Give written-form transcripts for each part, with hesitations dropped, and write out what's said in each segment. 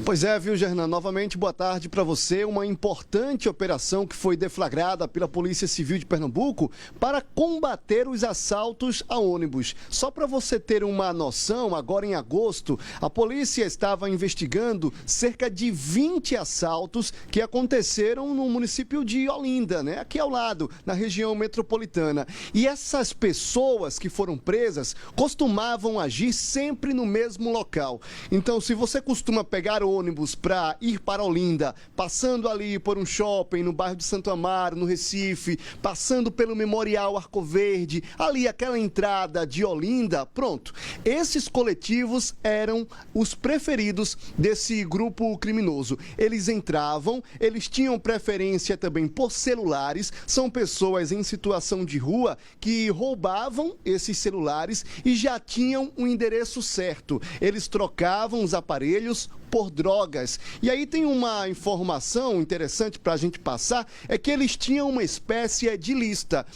Pois é, viu, Gernan? Novamente, boa tarde para você. Uma importante operação que foi deflagrada pela Polícia Civil de Pernambuco para combater os assaltos a ônibus. Só para você ter uma noção, agora em agosto, a polícia estava investigando cerca de 20 assaltos que aconteceram no município de Olinda, né? Aqui ao lado, na região metropolitana. E essas pessoas que foram presas costumavam agir sempre no mesmo local. Então, se você costuma pegar o ônibus para ir para Olinda, passando ali por um shopping no bairro de Santo Amaro, no Recife, passando pelo Memorial Arcoverde, ali aquela entrada de Olinda, pronto. Esses coletivos eram os preferidos desse grupo criminoso. Eles entravam, eles tinham preferência também por celulares, são pessoas em situação de rua que roubavam esses celulares e já tinham o endereço certo. Eles trocavam os aparelhos por drogas. E aí tem uma informação interessante para a gente passar, é que eles tinham uma espécie de lista.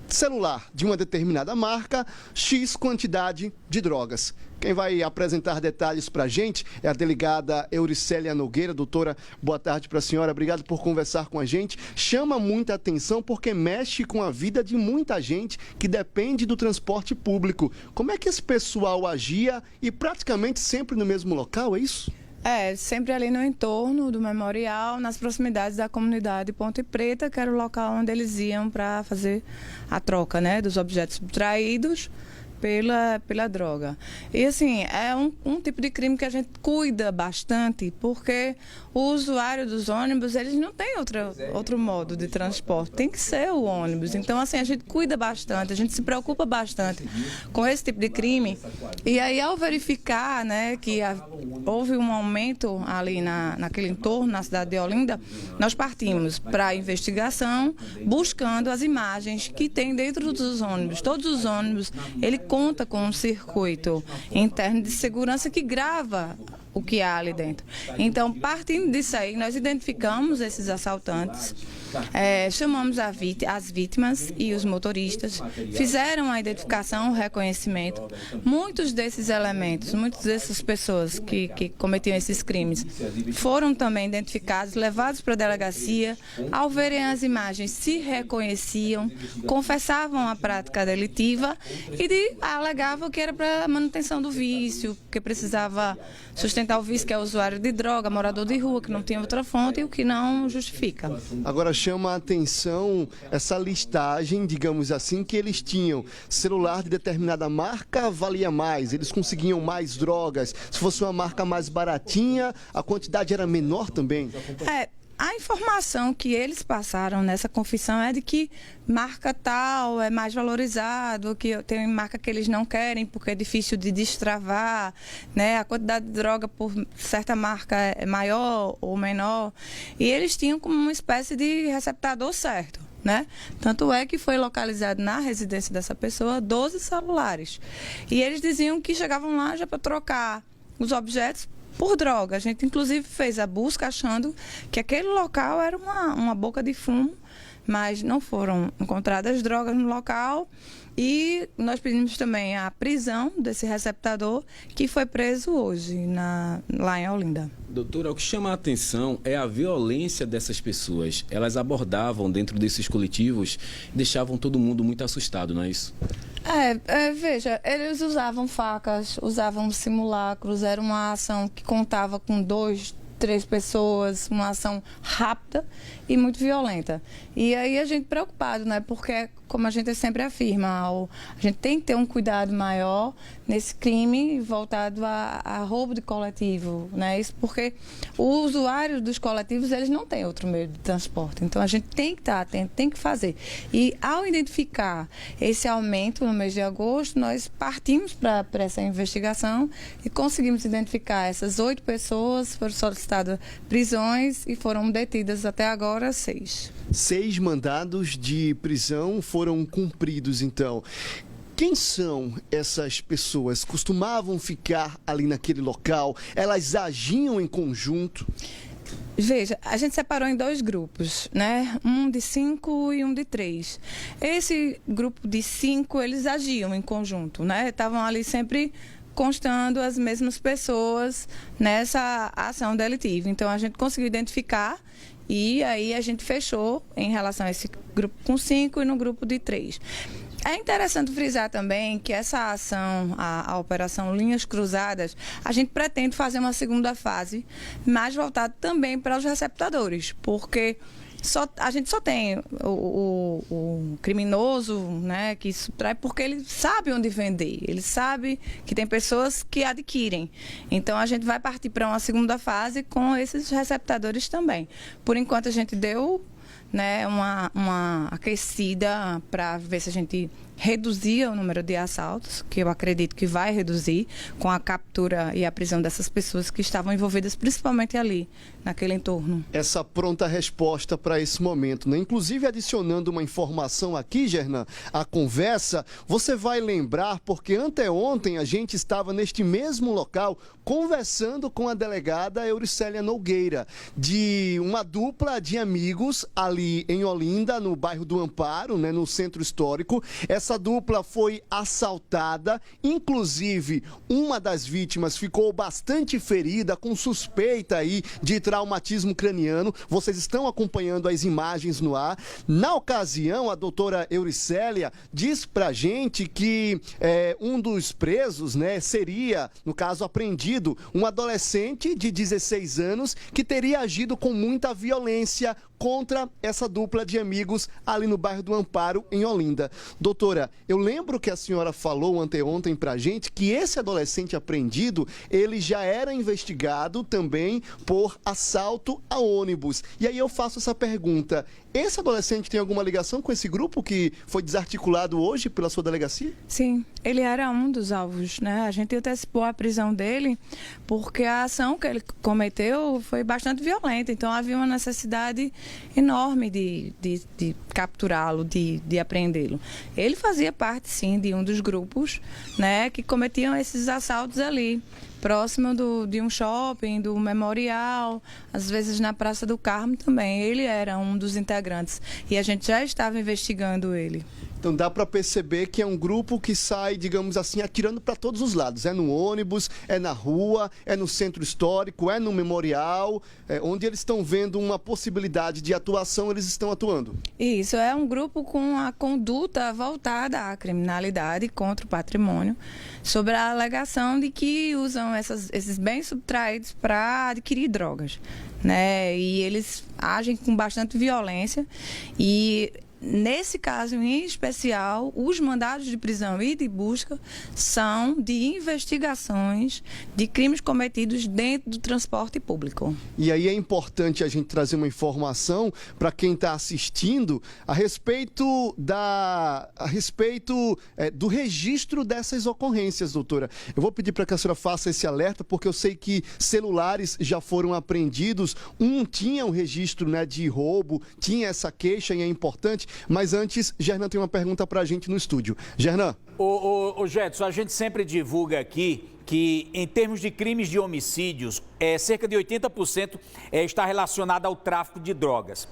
Celular de uma determinada marca, X quantidade de drogas. Quem vai apresentar detalhes para a gente é a delegada Euricélia Nogueira. Doutora, boa tarde para a senhora. Obrigado por conversar com a gente. Chama muita atenção porque mexe com a vida de muita gente que depende do transporte público. Como é que esse pessoal agia e praticamente sempre no mesmo local, é isso? Sempre ali no entorno do memorial, nas proximidades da comunidade Ponte Preta, que era o local onde eles iam para fazer a troca, né, dos objetos subtraídos pela droga. E assim, é um tipo de crime que a gente cuida bastante, porque o usuário dos ônibus, eles não têm outro modo de transporte, tem que ser o ônibus. Então, assim, a gente cuida bastante, a gente se preocupa bastante com esse tipo de crime. E aí, ao verificar, né, que houve um aumento ali naquele entorno, na cidade de Olinda, nós partimos para a investigação, buscando as imagens que tem dentro dos ônibus. Todos os ônibus, ele conta com um circuito interno de segurança que grava o que há ali dentro. Então, partindo disso aí, nós identificamos esses assaltantes, chamamos as vítimas e os motoristas, fizeram a identificação, o reconhecimento. Muitos desses elementos, muitas dessas pessoas que cometiam esses crimes foram também identificados, levados para a delegacia. Ao verem as imagens, se reconheciam, confessavam a prática delitiva e alegavam que era para manutenção do vício, que precisava sustentar o vício, que é usuário de droga, morador de rua, que não tinha outra fonte, o que não justifica. Agora chama a atenção essa listagem, digamos assim, que eles tinham. Celular de determinada marca valia mais, eles conseguiam mais drogas. Se fosse uma marca mais baratinha, a quantidade era menor também? A informação que eles passaram nessa confissão é de que marca tal é mais valorizado, que tem marca que eles não querem porque é difícil de destravar, né? A quantidade de droga por certa marca é maior ou menor. E eles tinham como uma espécie de receptador certo, né? Tanto é que foi localizado na residência dessa pessoa 12 celulares. E eles diziam que chegavam lá já para trocar os objetos por droga. A gente, inclusive, fez a busca achando que aquele local era uma boca de fumo, mas não foram encontradas drogas no local. E nós pedimos também a prisão desse receptador, que foi preso hoje, lá em Olinda. Doutora, o que chama a atenção é a violência dessas pessoas. Elas abordavam dentro desses coletivos e deixavam todo mundo muito assustado, não é isso? Veja, eles usavam facas, usavam simulacros, era uma ação que contava com 2, 3 pessoas, uma ação rápida e muito violenta. E aí a gente preocupado, né? Porque, como a gente sempre afirma, a gente tem que ter um cuidado maior nesse crime voltado a roubo de coletivo, né? Isso porque os usuários dos coletivos, eles não têm outro meio de transporte. Então, a gente tem que estar atento, tem que fazer. E, ao identificar esse aumento no mês de agosto, nós partimos para essa investigação e conseguimos identificar essas 8 pessoas, foram solicitadas prisões e foram detidas até agora 6. 6 mandados de prisão foram cumpridos, então. Quem são essas pessoas? Costumavam ficar ali naquele local? Elas agiam em conjunto? Veja, a gente separou em 2 grupos, né? Um de 5 e um de 3. Esse grupo de 5, eles agiam em conjunto, né? Estavam ali sempre constando as mesmas pessoas nessa ação delitiva. Então, a gente conseguiu identificar e aí a gente fechou em relação a esse grupo com 5 e no grupo de 3. É interessante frisar também que essa ação, a Operação Linhas Cruzadas, a gente pretende fazer uma segunda fase, mais voltada também para os receptadores, porque a gente só tem o criminoso, né, que subtrai porque ele sabe onde vender, ele sabe que tem pessoas que adquirem. Então, a gente vai partir para uma segunda fase com esses receptadores também. Por enquanto, a gente deu, né, uma aquecida para ver se a gente reduzia o número de assaltos, que eu acredito que vai reduzir com a captura e a prisão dessas pessoas que estavam envolvidas principalmente ali, naquele entorno. Essa pronta resposta para esse momento, né? Inclusive, adicionando uma informação aqui, Gernan, à conversa, você vai lembrar, porque anteontem a gente estava neste mesmo local conversando com a delegada Euricélia Nogueira, de uma dupla de amigos ali em Olinda, no bairro do Amparo, né, no centro histórico. Essa dupla foi assaltada, inclusive uma das vítimas ficou bastante ferida, com suspeita aí de traumatismo craniano. Vocês estão acompanhando as imagens no ar. Na ocasião, a doutora Euricélia diz pra gente que um dos presos, né, seria, no caso, apreendido, um adolescente de 16 anos que teria agido com muita violência contra essa dupla de amigos ali no bairro do Amparo, em Olinda. Doutora, eu lembro que a senhora falou anteontem pra gente que esse adolescente apreendido, ele já era investigado também por assalto a ônibus. E aí eu faço essa pergunta, esse adolescente tem alguma ligação com esse grupo que foi desarticulado hoje pela sua delegacia? Sim, ele era um dos alvos, né? A gente antecipou a prisão dele porque a ação que ele cometeu foi bastante violenta, então havia uma necessidade enorme de capturá-lo, de apreendê-lo. Ele fazia parte, sim, de um dos grupos, né, que cometiam esses assaltos ali, próximo de um shopping, do Memorial, às vezes na Praça do Carmo também. Ele era um dos integrantes e a gente já estava investigando ele. Então dá para perceber que é um grupo que sai, digamos assim, atirando para todos os lados. É no ônibus, é na rua, é no centro histórico, é no memorial, onde eles estão vendo uma possibilidade de atuação, eles estão atuando. Isso, é um grupo com a conduta voltada à criminalidade contra o patrimônio, sobre a alegação de que usam esses bens subtraídos para adquirir drogas, né? E eles agem com bastante violência e nesse caso em especial, os mandados de prisão e de busca são de investigações de crimes cometidos dentro do transporte público. E aí é importante a gente trazer uma informação para quem está assistindo a respeito do registro dessas ocorrências, doutora. Eu vou pedir para que a senhora faça esse alerta, porque eu sei que celulares já foram apreendidos, um tinha um registro, né, de roubo, tinha essa queixa e é importante. Mas antes, Gernan tem uma pergunta para a gente no estúdio. Gernan. Ô Jetson, a gente sempre divulga aqui que em termos de crimes de homicídios, cerca de 80% está relacionado ao tráfico de drogas.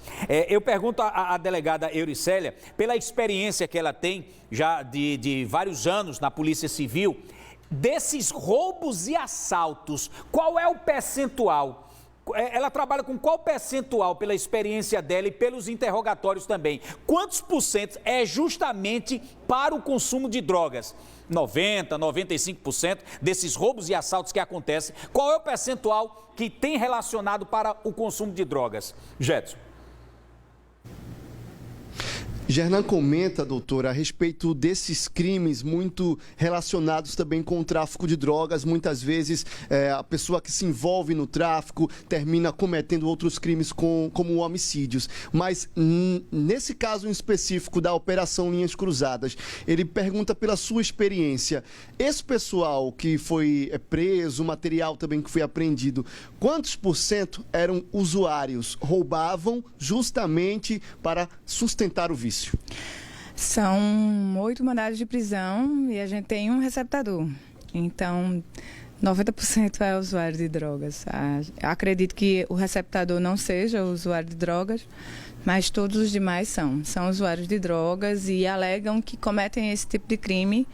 Eu pergunto à delegada Euricélia, pela experiência que ela tem já de vários anos na Polícia Civil, desses roubos e assaltos, qual é o percentual? Ela trabalha com qual percentual, pela experiência dela e pelos interrogatórios também? Quantos % é justamente para o consumo de drogas? 90%, 95% desses roubos e assaltos que acontecem. Qual é o percentual que tem relacionado para o consumo de drogas? Jetson. Gernan comenta, doutora, a respeito desses crimes muito relacionados também com o tráfico de drogas. Muitas vezes a pessoa que se envolve no tráfico termina cometendo outros crimes como homicídios. Mas nesse caso em específico da Operação Linhas Cruzadas, ele pergunta pela sua experiência. Esse pessoal que foi preso, o material também que foi apreendido, quantos % eram usuários? Roubavam justamente para sustentar o vício? São 8 mandados de prisão e a gente tem um receptador. Então, 90% é usuário de drogas. Acredito que o receptador não seja usuário de drogas, mas todos os demais são usuários de drogas e alegam que cometem esse tipo de crime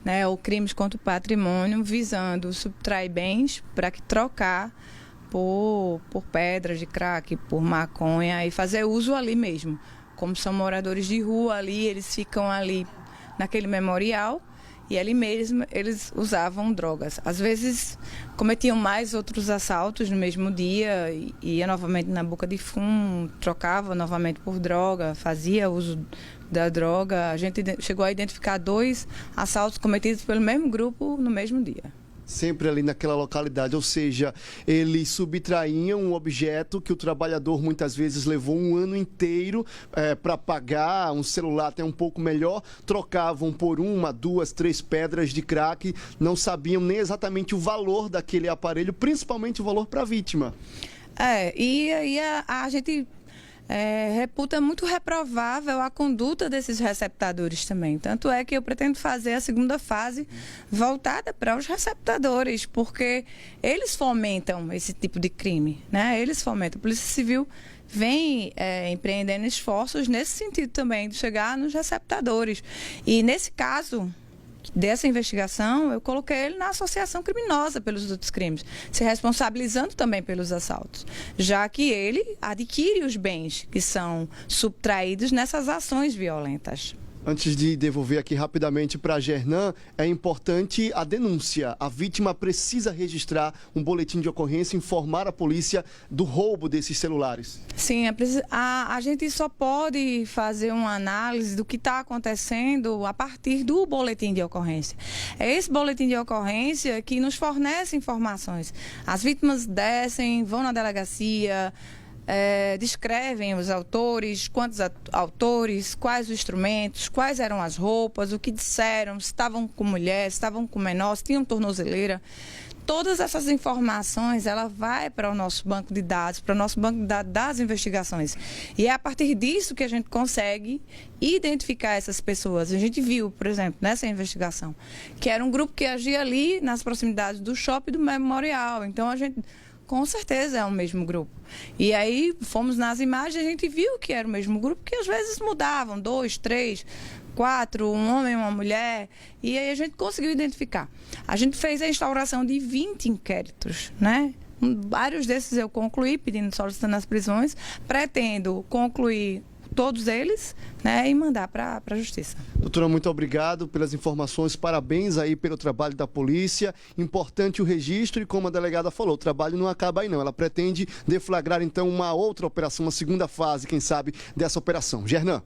né, ou crimes contra o patrimônio, visando subtrair bens para que trocar por pedras de crack, por maconha e fazer uso ali mesmo. Como são moradores de rua ali, eles ficam ali naquele memorial e ali mesmo eles usavam drogas. Às vezes cometiam mais outros assaltos no mesmo dia, ia novamente na boca de fumo, trocava novamente por droga, fazia uso da droga. A gente chegou a identificar 2 assaltos cometidos pelo mesmo grupo no mesmo dia. Sempre ali naquela localidade, ou seja, eles subtraíam um objeto que o trabalhador muitas vezes levou um ano inteiro para pagar, um celular até um pouco melhor, trocavam por 1, 2, 3 pedras de crack, não sabiam nem exatamente o valor daquele aparelho, principalmente o valor para a vítima. E aí a gente reputa muito reprovável a conduta desses receptadores também. Tanto é que eu pretendo fazer a segunda fase voltada para os receptadores, porque eles fomentam esse tipo de crime, né? Eles fomentam. A Polícia Civil vem empreendendo esforços nesse sentido também, de chegar nos receptadores. E nesse caso dessa investigação, eu coloquei ele na associação criminosa pelos outros crimes, se responsabilizando também pelos assaltos, já que ele adquire os bens que são subtraídos nessas ações violentas. Antes de devolver aqui rapidamente para a Gernan, é importante a denúncia. A vítima precisa registrar um boletim de ocorrência e informar a polícia do roubo desses celulares. Sim, a gente só pode fazer uma análise do que está acontecendo a partir do boletim de ocorrência. É esse boletim de ocorrência que nos fornece informações. As vítimas descem, vão na delegacia, descrevem os autores, quantos autores, quais os instrumentos, quais eram as roupas, o que disseram, se estavam com mulher, se estavam com menor, se tinham tornozeleira. Todas essas informações, ela vai para o nosso banco de dados, para o nosso banco de dados das investigações. E é a partir disso que a gente consegue identificar essas pessoas. A gente viu, por exemplo, nessa investigação, que era um grupo que agia ali nas proximidades do shopping do memorial. Então, a gente com certeza é o mesmo grupo. E aí fomos nas imagens e a gente viu que era o mesmo grupo, que às vezes mudavam, 2, 3, 4, um homem e uma mulher. E aí a gente conseguiu identificar. A gente fez a instauração de 20 inquéritos, né? Vários desses eu concluí, solicitando as prisões. Pretendo concluir todos eles, né, e mandar para a Justiça. Doutora, muito obrigado pelas informações, parabéns aí pelo trabalho da polícia, importante o registro e como a delegada falou, o trabalho não acaba aí não, ela pretende deflagrar então uma outra operação, uma segunda fase, quem sabe, dessa operação. Gernan.